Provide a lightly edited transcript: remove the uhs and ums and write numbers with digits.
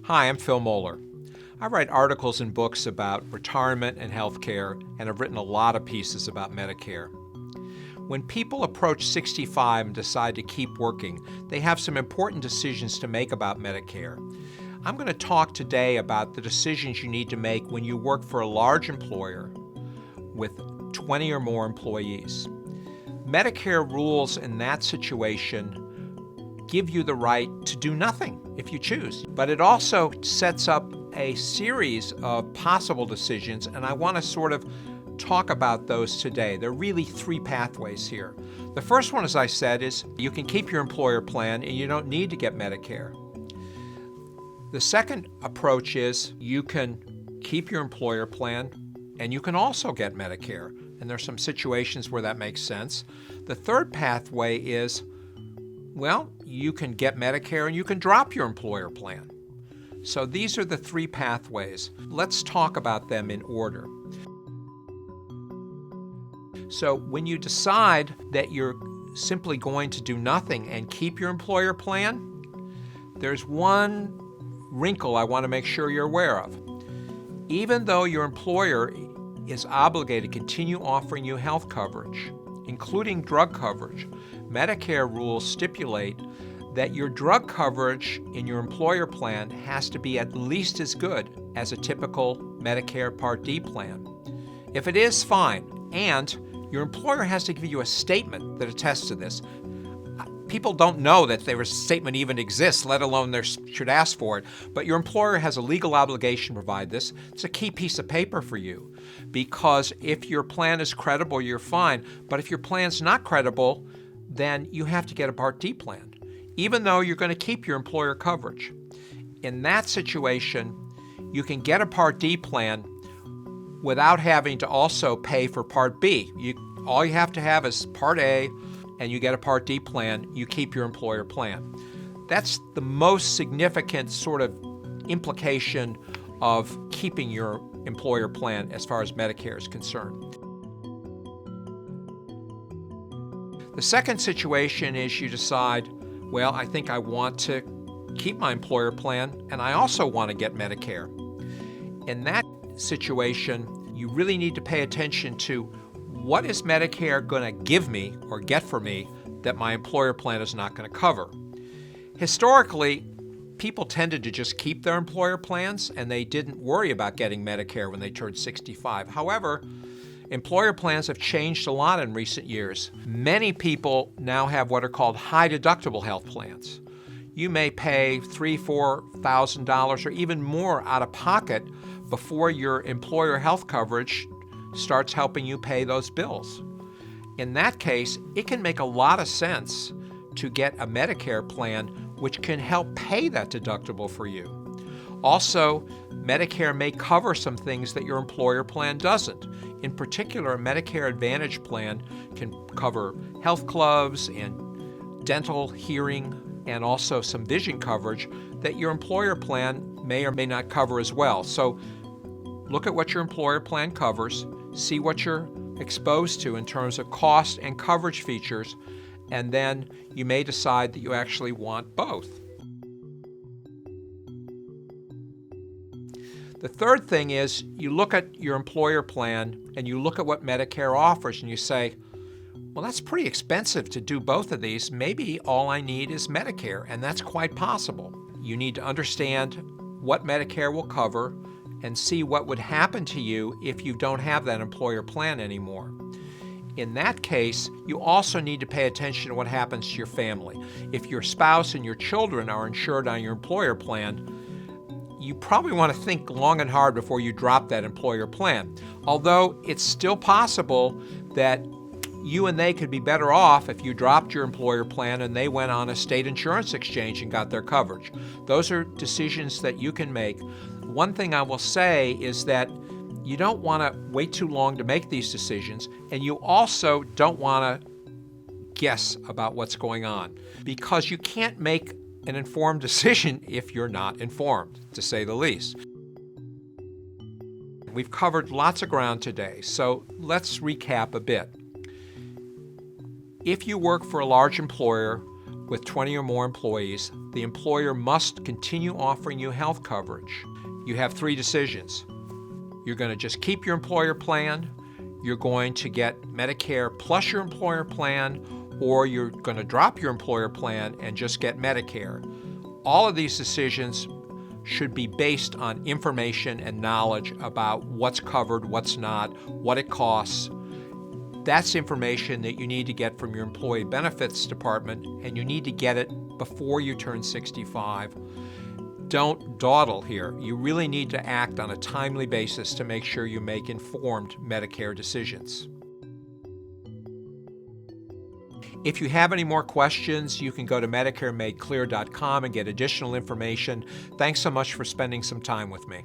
Hi, I'm Phil Moeller. I write articles and books about retirement and healthcare, and have written a lot of pieces about Medicare. When people approach 65 and decide to keep working, they have some important decisions to make about Medicare. I'm going to talk today about the decisions you need to make when you work for a large employer with 20 or more employees. Medicare rules in that situation give you the right to do nothing if you choose, but it also sets up a series of possible decisions, and I want to sort of talk about those today. There are really three pathways here. The first one, as I said, is you can keep your employer plan and you don't need to get Medicare. The second approach is you can keep your employer plan and you can also get Medicare, and there's some situations where that makes sense. The third pathway is, well, you can get Medicare and you can drop your employer plan. So these are the three pathways. Let's talk about them in order. So when you decide that you're simply going to do nothing and keep your employer plan, there's one wrinkle I want to make sure you're aware of. Even though your employer is obligated to continue offering you health coverage, including drug coverage, Medicare rules stipulate that your drug coverage in your employer plan has to be at least as good as a typical Medicare Part D plan. If it is, fine, and your employer has to give you a statement that attests to this. People don't know that their statement even exists, let alone they should ask for it, but your employer has a legal obligation to provide this. It's a key piece of paper for you, because if your plan is credible, you're fine, but if your plan's not credible, then you have to get a Part D plan, even though you're going to keep your employer coverage. In that situation, you can get a Part D plan without having to also pay for Part B. All you have to have is Part A, and you get a Part D plan, you keep your employer plan. That's the most significant sort of implication of keeping your employer plan as far as Medicare is concerned. The second situation is you decide, well, I think I want to keep my employer plan and I also want to get Medicare. In that situation, you really need to pay attention to what is Medicare going to give me or get for me that my employer plan is not going to cover. Historically, people tended to just keep their employer plans and they didn't worry about getting Medicare when they turned 65. However, employer plans have changed a lot in recent years. Many people now have what are called high deductible health plans. You may pay $3,000, $4,000 or even more out of pocket before your employer health coverage starts helping you pay those bills. In that case, it can make a lot of sense to get a Medicare plan which can help pay that deductible for you. Also, Medicare may cover some things that your employer plan doesn't. In particular, a Medicare Advantage plan can cover health clubs and dental, hearing, and also some vision coverage that your employer plan may or may not cover as well. So look at what your employer plan covers, see what you're exposed to in terms of cost and coverage features, and then you may decide that you actually want both. The third thing is you look at your employer plan and you look at what Medicare offers and you say, well, that's pretty expensive to do both of these. Maybe all I need is Medicare, and that's quite possible. You need to understand what Medicare will cover and see what would happen to you if you don't have that employer plan anymore. In that case, you also need to pay attention to what happens to your family. If your spouse and your children are insured on your employer plan, you probably want to think long and hard before you drop that employer plan. Although it's still possible that you and they could be better off if you dropped your employer plan and they went on a state insurance exchange and got their coverage. Those are decisions that you can make. One thing I will say is that you don't want to wait too long to make these decisions, and you also don't want to guess about what's going on, because you can't make an informed decision if you're not informed, to say the least. We've covered lots of ground today, so let's recap a bit. If you work for a large employer with 20 or more employees, the employer must continue offering you health coverage. You have three decisions. You're going to just keep your employer plan, you're going to get Medicare plus your employer plan, or you're going to drop your employer plan and just get Medicare. All of these decisions should be based on information and knowledge about what's covered, what's not, what it costs. That's information that you need to get from your employee benefits department, and you need to get it before you turn 65. Don't dawdle here. You really need to act on a timely basis to make sure you make informed Medicare decisions. If you have any more questions, you can go to MedicareMadeClear.com and get additional information. Thanks so much for spending some time with me.